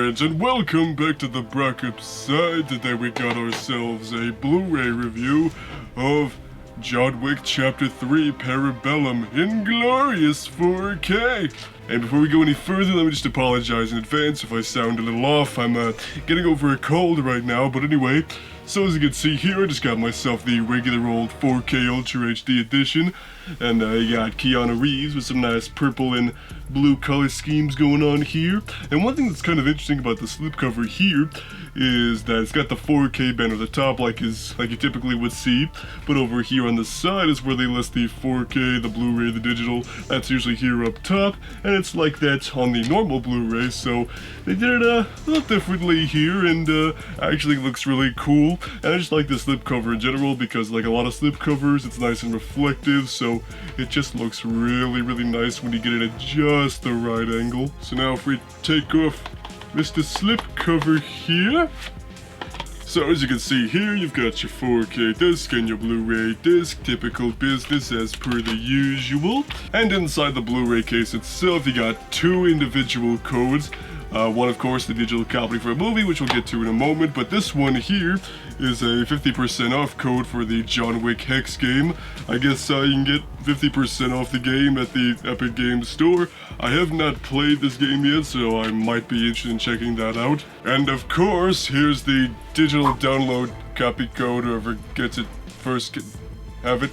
friends, and welcome back to the Brockopp side. Today we got ourselves a Blu-ray review of John Wick Chapter 3 Parabellum in glorious 4K. And before we go any further, let me just apologize in advance if I sound a little off. I'm getting over a cold right now, but anyway. So as you can see here, I just got myself the regular old 4K Ultra HD edition, and I got Keanu Reeves with some nice purple and blue color schemes going on here. And one thing that's kind of interesting about the slipcover here is that it's got the 4K band at the top like you typically would see, but over here on the side is where they list the 4K, the Blu-ray, the digital. That's usually here up top, and it's like that on the normal Blu-ray, so they did it a little differently here, and actually looks really cool. And I just like the slipcover in general because, like a lot of slipcovers, it's nice and reflective, so it just looks really, really nice when you get it at just the right angle. So now if we take off Mr. Slipcover here. So as you can see here, you've got your 4K disc and your Blu-ray disc, typical business as per the usual. And inside the Blu-ray case itself, you got two individual codes. One, of course, the digital copy for a movie, which we'll get to in a moment, but this one here is a 50% off code for the John Wick Hex game. I guess you can get 50% off the game at the Epic Games Store. I have not played this game yet, so I might be interested in checking that out. And of course, here's the digital download copy code, whoever gets it first can have it.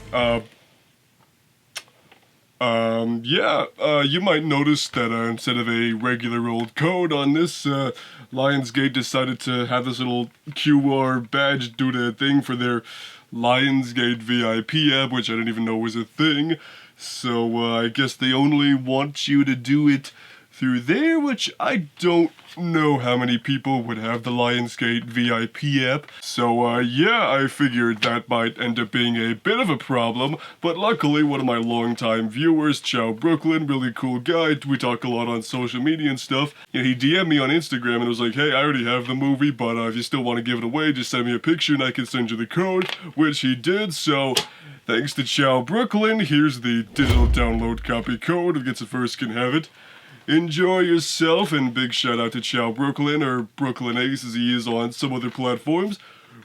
You might notice that instead of a regular old code on this, Lionsgate decided to have this little QR badge do the thing for their Lionsgate VIP app, which I didn't even know was a thing. So I guess they only want you to do it through there, which I don't know how many people would have the Lionsgate VIP app. So I figured that might end up being a bit of a problem, but luckily one of my longtime viewers, Chow Brooklyn, really cool guy, we talk a lot on social media and stuff, and he DM'd me on Instagram and was like, hey, I already have the movie, but if you still want to give it away, just send me a picture and I can send you the code, which he did. So thanks to Chow Brooklyn, here's the digital download copy code. Who gets it first can have it. Enjoy yourself, and big shout out to Chow Brooklyn, or Brooklyn Ace as he is on some other platforms.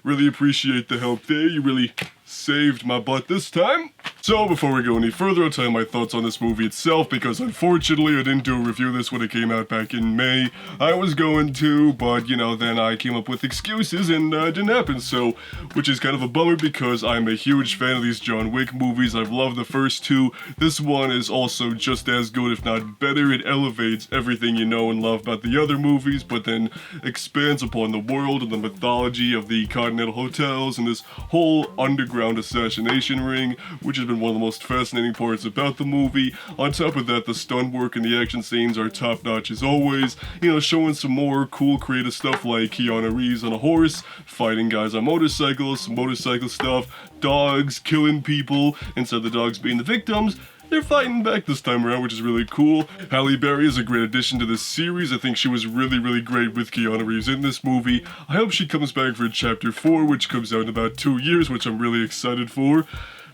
Really appreciate the help there. You really saved my butt this time. So before we go any further, I'll tell you my thoughts on this movie itself, because unfortunately I didn't do a review of this when it came out back in May. I was going to, but then I came up with excuses and it didn't happen, so, which is kind of a bummer because I'm a huge fan of these John Wick movies. I've loved the first two. This one is also just as good, if not better. It elevates everything you know and love about the other movies, but then expands upon the world and the mythology of the Continental Hotels and this whole underground assassination ring, which has been one of the most fascinating parts about the movie. On top of that, the stunt work and the action scenes are top notch as always, showing some more cool creative stuff like Keanu Reeves on a horse, fighting guys on motorcycles, some motorcycle stuff, dogs killing people, instead of the dogs being the victims. They're fighting back this time around, which is really cool. Halle Berry is a great addition to this series. I think she was really, really great with Keanu Reeves in this movie. I hope she comes back for Chapter 4, which comes out in about 2 years, which I'm really excited for.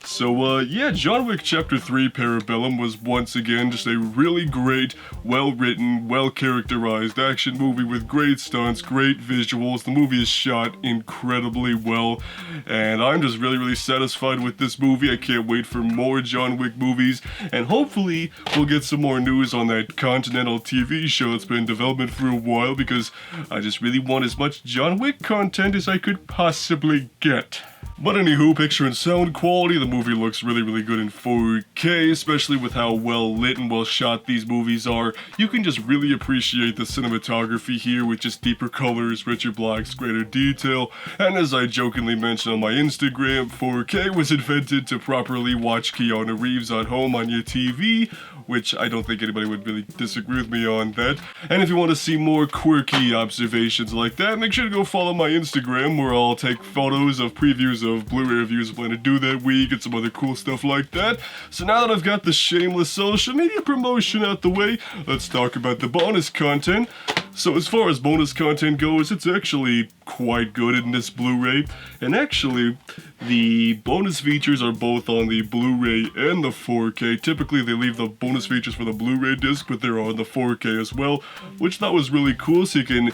So, John Wick Chapter 3 Parabellum was once again just a really great, well-written, well-characterized action movie with great stunts, great visuals. The movie is shot incredibly well, and I'm just really, really satisfied with this movie. I can't wait for more John Wick movies, and hopefully we'll get some more news on that Continental TV show that's been in development for a while, because I just really want as much John Wick content as I could possibly get. But anywho, picture and sound quality, the movie looks really, really good in 4K, especially with how well lit and well shot these movies are. You can just really appreciate the cinematography here with just deeper colors, richer blacks, greater detail. And as I jokingly mentioned on my Instagram, 4K was invented to properly watch Keanu Reeves at home on your TV, which I don't think anybody would really disagree with me on that. And if you want to see more quirky observations like that, make sure to go follow my Instagram, where I'll take photos of previews of Blu-ray reviews I plan to do that week and some other cool stuff like that. So now that I've got the shameless social media promotion out the way, let's talk about the bonus content. So as far as bonus content goes, it's actually quite good in this Blu-ray, and actually the bonus features are both on the Blu-ray and the 4K. Typically they leave the bonus features for the Blu-ray disc, but they're on the 4K as well, which I thought was really cool, so you can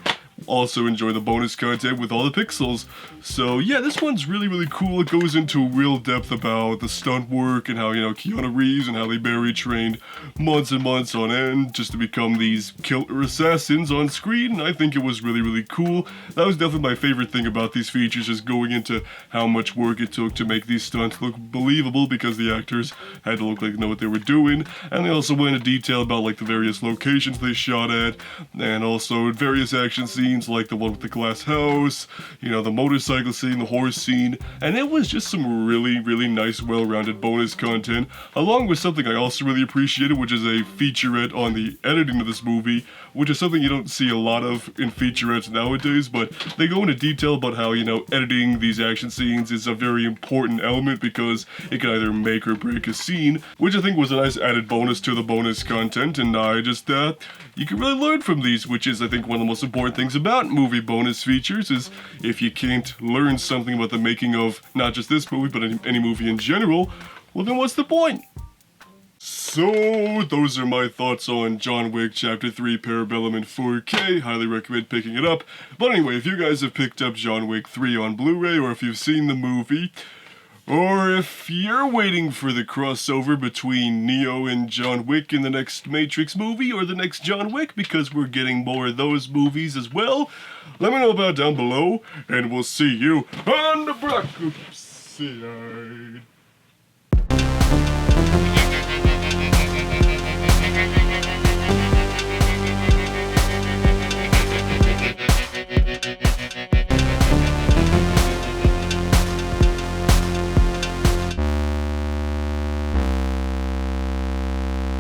also enjoy the bonus content with all the pixels. So yeah, this one's really cool. It goes into real depth about the stunt work and how, Keanu Reeves and how they Barry trained months and months on end just to become these killer assassins on screen, and I think it was really cool. That was definitely my favorite thing about these features, is going into how much work it took to make these stunts look believable, because the actors had to look like they know what they were doing, and they also went into detail about like the various locations they shot at, and also various action scenes like the one with the glass house, the motorcycle scene, the horse scene, and it was just some really nice, well-rounded bonus content, along with something I also really appreciated, which is a featurette on the editing of this movie, which is something you don't see a lot of in featurettes nowadays, but they go into detail about how, editing these action scenes is a very important element, because it can either make or break a scene, which I think was a nice added bonus to the bonus content, and I just, you can really learn from these, which is, I think, one of the most important things about movie bonus features, is if you can't learn something about the making of not just this movie, but any movie in general, well then what's the point? So, those are my thoughts on John Wick Chapter 3 Parabellum in 4K. Highly recommend picking it up. But anyway, if you guys have picked up John Wick 3 on Blu-ray, or if you've seen the movie, or if you're waiting for the crossover between Neo and John Wick in the next Matrix movie, or the next John Wick, because we're getting more of those movies as well, let me know about down below, and we'll see you on the Brockopp side.